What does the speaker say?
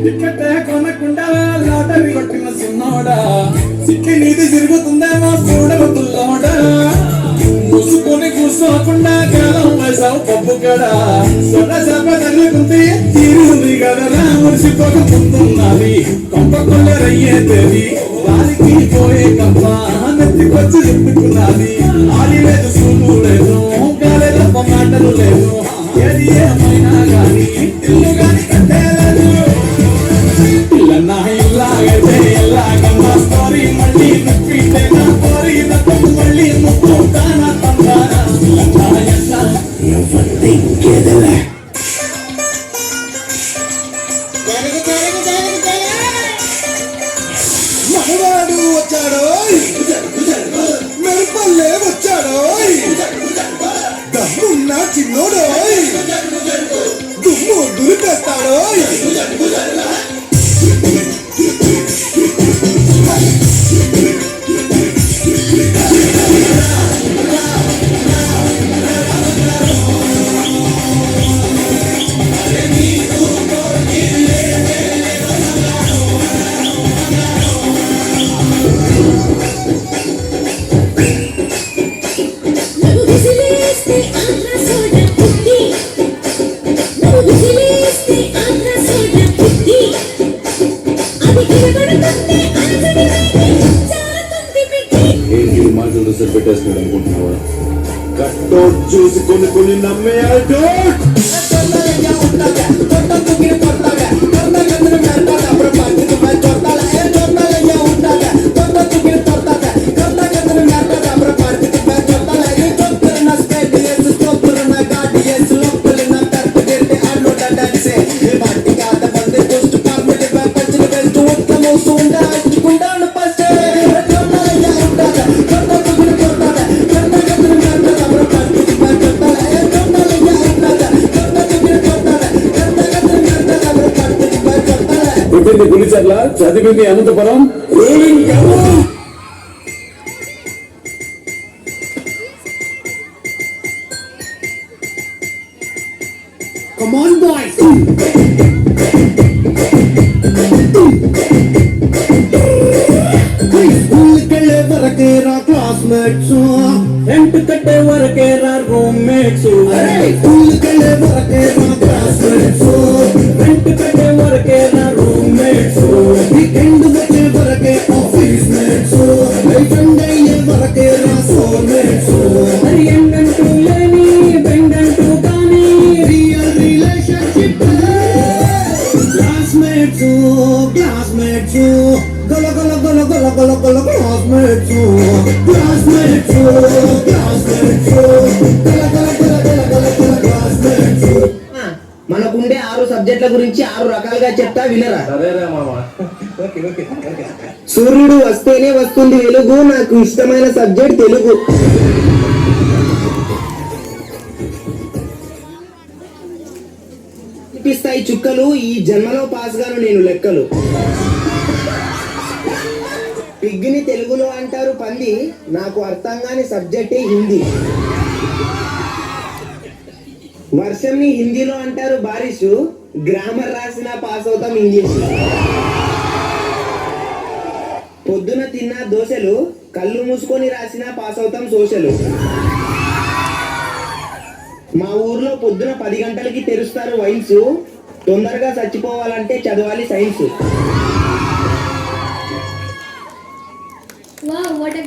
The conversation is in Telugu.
టికెట్ కొనకుండా లాటరీ కొట్టిన సిన్నోడా సిట్టి నీది తిరుగుతుందేమో చూడవుతుల్లోడా మూసుకొని కూర్చోకుండా కాలం వేసావు పప్పు కడా సొన్న చేప తల్లికుంది తీరుంది కదరా మురిసిపోక ముందున్నది కొంప కొల్లరయ్యేది వారికి పోయే కంప నెత్తికొచ్చి చెప్పుకున్నది ఆడి లేదు సూలు లేదు గాలేదు మాటలు లేదు ఏది ఏమైనా గాని ఇల్లు గాని కట్టేలేదు ఇల్లన్నా ఇల్లాగైతే ఎల్లాగన్నా స్టోరీ మళ్ళీ రిపీటే నా కోరి నవ్వు మళ్ళీ ముక్కుంటానా తందానా ఇల్లన్నా ఎల్లా ఎవరి ఇంకేదలే మనవాడు వచ్చాడో మెరుపల్లే వచ్చాడో దమ్మున్న చిన్నోడో దుమ్ము దులిపేస్తాడో పెట్టేస్తున్నాడు అనుకుంటున్నావా కట్టోట్ చూసి కొన్ని నమ్మేయాడు గుడిచర్ల చదివింది అనంతపురం Come on, boys! స్కూల్కెళ్ళే వరకేరా క్లాస్మేట్స్ రెంట్ కట్టే వరకేరా రూమ్మేట్స్ స్కూల్కెళ్ళే వరకేరా క్లాస్మేట్స్ రెంట్ కట్టే వరకేరా రూమ్మేట్స్ వీకెండ్ వచ్చే వరకే ఆఫీస్ మేట్స్ లైఫ్ అండ్ అయ్యే వరకేరా సోల్మేట్స్ మరి ఎండంటూ లేని బెండంటూ కానీ రియల్ రిలేషన్షిప్ క్లాస్మేట్స్ క్లాస్మేట్స్ గల గల గల గల గల గల క్లాస్మేట్స్ క్లాస్మేట్స్ క్లాస్మేట్స్ గల గల గల గల గల గల క్లాస్మేట్స్. మనకుండే 6 సబ్జెక్టుల గురించి 6 రకాలుగా చెప్తా వినరా? సూర్యుడు వస్తేనే వస్తుంది వెలుగు, నాకు ఇష్టమైన సబ్జెక్ట్ తెలుగు. చూపిస్తాయి చుక్కలు, ఈ జన్మలో పాస్ గాను నేను లెక్కలు. పిగ్గిని తెలుగులో అంటారు పంది, నాకు అర్థం కాని సబ్జెక్టే హిందీ. వర్షంని హిందీలో అంటారు బారిషు, గ్రామర్ రాసిన పాస్ అవుతాం ఇంగ్లీష్. పొద్దున తిన్న దోశలు, కళ్ళు మూసుకొని రాసిన పాస్ అవుతాం సోషలు. మా ఊర్లో పొద్దున 10 గంటలకి తెరుస్తారు వైన్స్, తొందరగా చచ్చిపోవాలంటే చదవాలి సైన్స్. Wow, what a